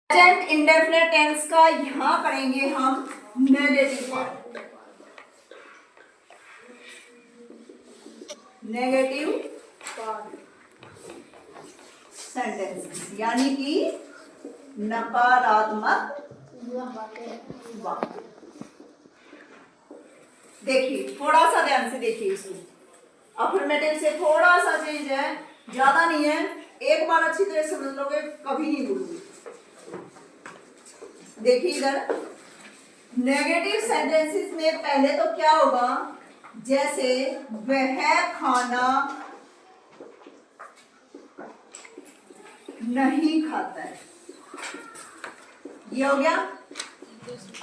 Present indefinite tense का यहां करेंगे हम नेगेटिव पार्ट। नेगेटिव सेंटेंस यानी कि नकारात्मक वाक्य। देखिए थोड़ा सा ध्यान से देखिए इसको। अफर्मेटिव से थोड़ा सा चेंज है, ज्यादा नहीं है। एक बार अच्छी तरह से समझ लोगे कभी नहीं भूलोगे। देखिए इधर नेगेटिव सेंटेंसेस में पहले तो क्या होगा, जैसे वह खाना नहीं खाता है, ये हो गया।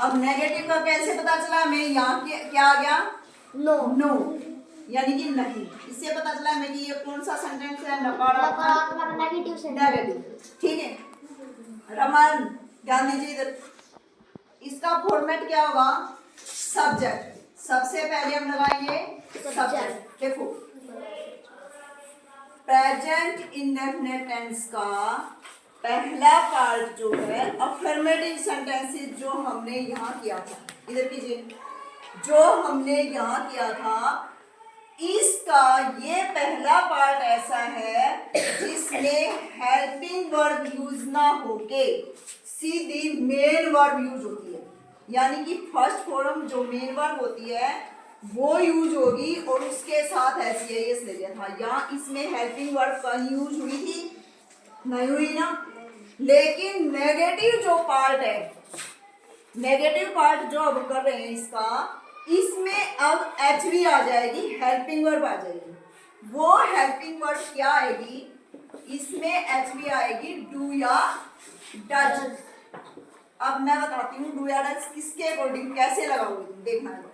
अब नेगेटिव का कैसे पता चला हमें, यहाँ क्या आ गया, नो यानी कि नहीं। इससे पता चला हमें कि ये कौन सा सेंटेंस है, नकारात्मक नेगेटिव। ठीक है रमन ध्यान दीजिए इधर। इसका फॉर्मेट क्या होगा, सब्जेक्ट। सबसे पहले हम लगाएंगे सब्जेक्ट। देखो प्रेजेंट इंडेफिनिट टेंस का पहला पार्ट जो है अफर्मेटिव सेंटेंसेस जो हमने यहाँ किया था, इधर कीजिए, जो हमने यहाँ किया था इसका ये पहला पार्ट ऐसा है जिसमें हेल्पिंग वर्ब यूज ना होके सीधी मेन वर्ब यूज होती है। यानी कि फर्स्ट फॉर्म जो मेन वर्ब होती है वो यूज होगी और उसके साथ एस ले लिया था। यहाँ इसमें हेल्पिंग वर्ब कहीं यूज हुई थी, नहीं हुई ना। लेकिन नेगेटिव जो पार्ट है, नेगेटिव पार्ट जो अब कर रहे हैं इसका, इसमें अब एचवी आ जाएगी, हेल्पिंग वर्ब आ जाएगी। वो हेल्पिंग वर्ब क्या आएगी, इसमें एचवी आएगी डू या डज। अब मैं बताती हूँ डू या डज किसके अकॉर्डिंग कैसे लगाओगे, देखना है।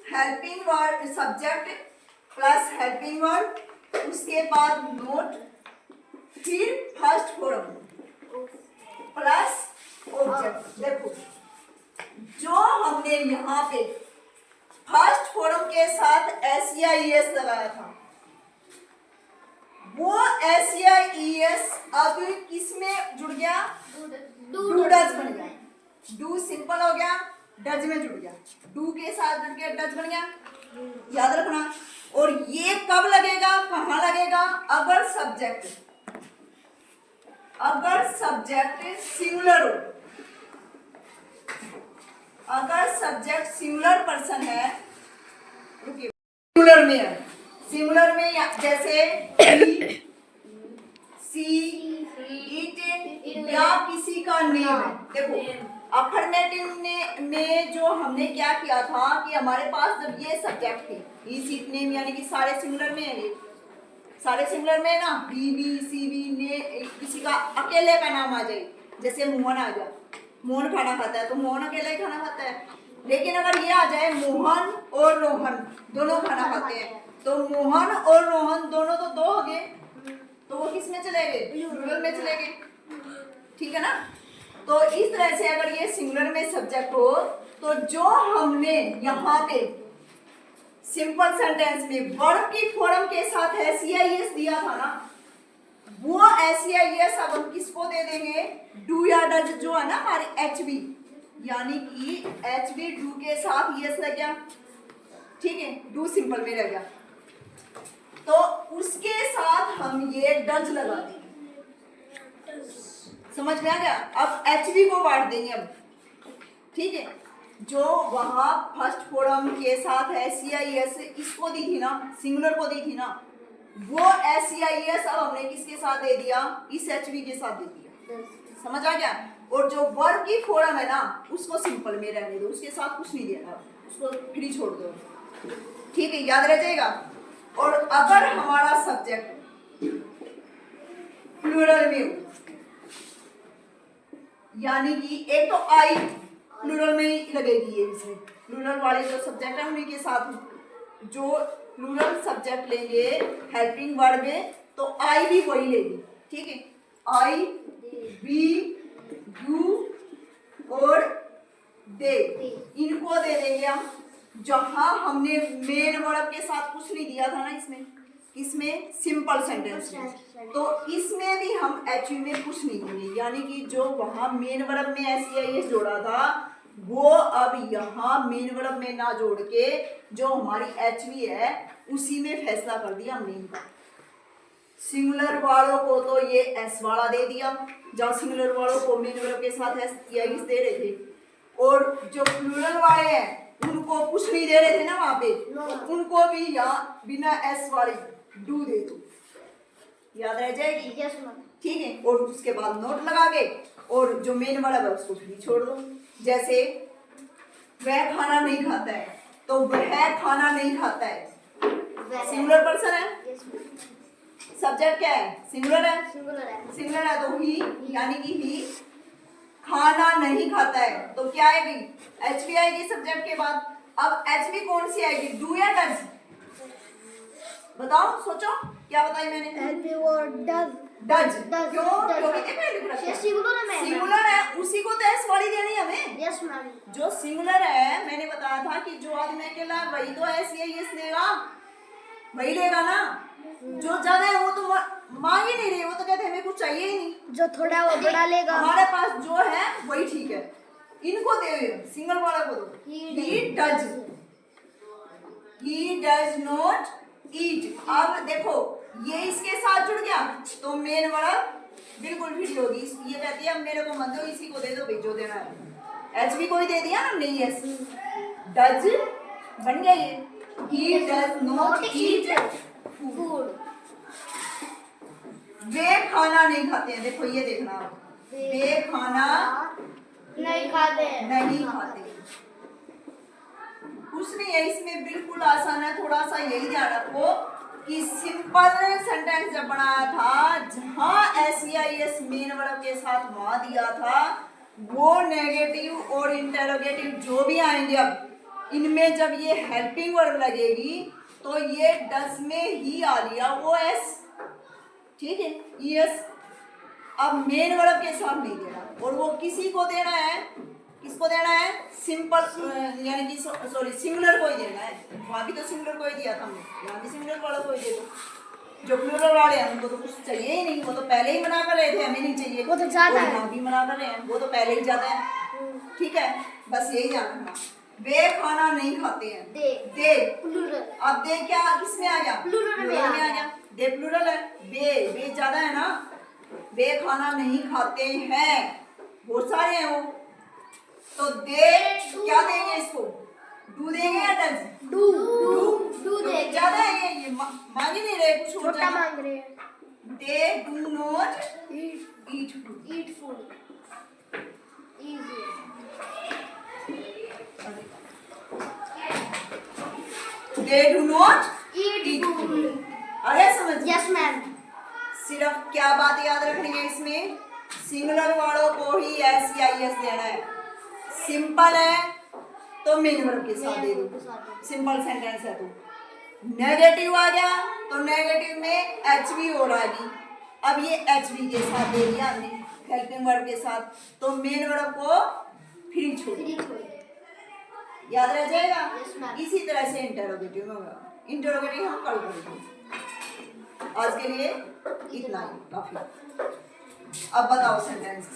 Helping verb subject plus helping verb, उसके बाद नोट, फिर फर्स्ट फॉर्म प्लस ऑब्जेक्ट। देखो जो हमने यहाँ पे फर्स्ट फॉर्म के साथ एस लगाया था, वो एस अब किसमें जुड़ गया, डू डज बन गया। डू सिंपल हो गया, डज में जुड़ गया, डू के साथ जुड़ गया, डज बन गया, याद रखना। और ये कब लगेगा, कहाँ लगेगा, अगर सब्जेक्ट सिंगुलर हो। अगर सब्जेक्ट सिंगुलर पर्सन है, सिंगुलर में है, सिंगुलर में जैसे सी इट या किसी का नेम है। देखो अफर्मेटिव में जो हमने क्या किया था कि हमारे पास जब ये सब्जेक्ट थे, इस इट नेम यानी कि सारे सिंगुलर में है, ये सारे सिंगुलर में ना, बीबी सीबी ने किसी का अकेले का नाम आ जाए, जैसे मोहन आ जाए, मोहन खाना खाता है तो मोहन अकेला ही खाना खाता है। लेकिन अगर ये आ जाए मोहन और रोहन दोनों खाना खाते हैं, तो मोहन और रोहन दोनों तो दो हो गए, तो वो किस में चले गए, प्लूरल में चले गए। ठीक है ना। तो इस तरह से अगर ये सिंगुलर में सब्जेक्ट हो, तो जो हमने यहाँ पे सिंपल सेंटेंस में वर्ब की फॉर्म के साथ एस दिया था ना, वो एस अब हम किसको दे देंगे, डू या डज जो है ना हमारे एचवी, यानी कि एचवी डू के साथ यस लग गया। ठीक है, डू सिंपल में रह गया, तो उसके साथ हम ये डज लगा देंगे। समझ में आ गया। अब एचवी को बांट देंगे अब। ठीक है, जो वहां फर्स्ट फॉर्म के साथ एस इसको दी थी ना, सिंगुलर को दी थी ना, वो एस अब हमने किसके साथ दे दिया, इस एचवी के साथ दे दिया। समझ आ गया। और जो वर्ब की फॉर्म है ना, उसको सिंपल में रहने दो, उसके साथ कुछ नहीं देना, उसको फ्री छोड़ दो। ठीक है, याद रह जाएगा। और अगर हमारा सब्जेक्ट प्लूरल में हो, यानी कि एक तो आई प्लूरल में ही लगेगी, ये इसमें प्लूरल वाले जो सब्जेक्ट है उन्हीं के साथ जो प्लूरल सब्जेक्ट लेंगे हेल्पिंग वर्ब में, तो आई भी वही लेगी। ठीक है, आई वी यू और दे, इनको दे देंगे हम। जहां हमने मेन वर्ब के साथ कुछ नहीं दिया था ना इसमें, किसमें? सिंपल सेंटेंस में। तो इसमें भी हम एचवी में कुछ नहीं देंगे, यानी कि जो वहां मेन वर्ब में एसईआईएस जोड़ा था वो अब यहाँ मेन वर्ब में ना जोड़ के जो हमारी एचवी है उसी में फैसला कर दिया मेन का। सिंगुलर वालों को तो ये एस वाला दे दिया, जहाँ सिंगुलर वालों को मेन वर्ब के साथ एस दे रहे थे, और जो प्लूरल वाले हैं उनको कुछ नहीं दे रहे थे ना वहां पे, तो उनको भी यहाँ बिना एस वाली डू दे दो, याद रह जाएगी। ठीक है, और उसके बाद नोट लगा के और जो मेन वाला है उसको फ्री छोड़ दो। जैसे वह खाना नहीं खाता है, तो वह खाना नहीं खाता है सिंगुलर पर्सन है, सब्जेक्ट क्या है? सिंगुलर है, सिंगुलर है तो ही, यानी कि ही खाना नहीं खाता है, तो क्या आएगी? एचवी आएगी सब्जेक्ट के बाद। अब एचवी कौन सी आएगी, डू या डज? बताओ, सोचो, क्या बताई मैंने? डज। क्यों? क्योंकि देखो सिंगुलर है, उसी को तो एस वाली देनी है हमें। Yes ma'am. जो सिंगुलर है, मैंने बताया था कि जो आदमी अकेला है वही तो एस या यस लेगा, वही लेगा ना। जो ज्यादा है वो तो मांग ही नहीं रही, वो तो कहते हमें कुछ चाहिए ही नहीं। जो थोड़ा वो बड़ा लेगा, हमारे पास जो है वही ठीक है, इनको दे, सिंगल वाला को दो। ही डज नॉट ईट। अब देखो ये इसके साथ जुड़ गया तो मेन वर्ब बिल्कुल फ्री होगी। ये कहती है अब मेरे को मत दो, इसी को दे दो भाई जो देना है। एचवी को ही दे दिया ना, नहीं यस डज बन गया ये। He does not eat food. वे खाना नहीं खाते हैं, देखो ये देखना, वे खाना नहीं खाते। कुछ नहीं है इसमें, बिल्कुल आसान है। थोड़ा सा यही ध्यान रखो कि सिंपल सेंटेंस जब बनाया था, जहां एसईआईएस मेन वर्ब के साथ वहां दिया था, वो नेगेटिव और इंटेरोगेटिव जो भी आएंगे अब इनमें जब ये हेल्पिंग वर्ब लगेगी तो ये डस में ही आ लिया वो एस, ठीक है, यस। अब मेन वर्ब के साथ नहीं देना, और वो किसी को देना है, किसको देना है? सिंपल यानी कि सॉरी सिंगुलर को ही देना है। वहां भी तो सिंगुलर को ही दिया था हमने, यहाँ भी सिंगुलर वाला को ही दे दो। जो प्लूरल वाले हैं उनको तो कुछ चाहिए ही नहीं, वो तो पहले ही मना कर रहे थे हमें नहीं चाहिए, वो तो ज्यादा है। यहाँ भी मना कर रहे हैं, वो तो पहले ही ज्यादा है। ठीक है, बस यही ध्यान रखना। वे खाना नहीं खाते हैं, दे प्लूरल। अब दे क्या किसमें आ गया? प्लूरल में आ गया। दे प्लूरल है, वे ज्यादा है ना। वे खाना नहीं खाते हैं, बहुत सारे हैं वो, तो दे क्या देंगे इसको? डू देंगे या डज? डू देंगे। ज्यादा है ये मांग ही नहीं रहे, कुछ और छोटा मांग रहे हैं। They do not eat food. Easy. They do not eat food. अरे समझ? Yes ma'am. सिर्फ क्या बात याद रखनी है इसमें, सिंगुलर वालों को ही एस या एस देना है। सिंपल है तो मेन वर्ब के साथ दे दो, सिंपल सेंटेंस है। तो नेगेटिव आ गया तो नेगेटिव में एचवी और आ गई, अब ये एचवी के साथ दे दिया हमने हेल्पिंग वर्ब के साथ, तो मेन वर्ब को फ्री छोड़, याद रह जाएगा। इसी तरह से इंटरोगेटिव में होगा, इंटरोगेटिव हम कल करेंगे। आज के लिए इतना ही काफी। अब बताओ सेंटेंस।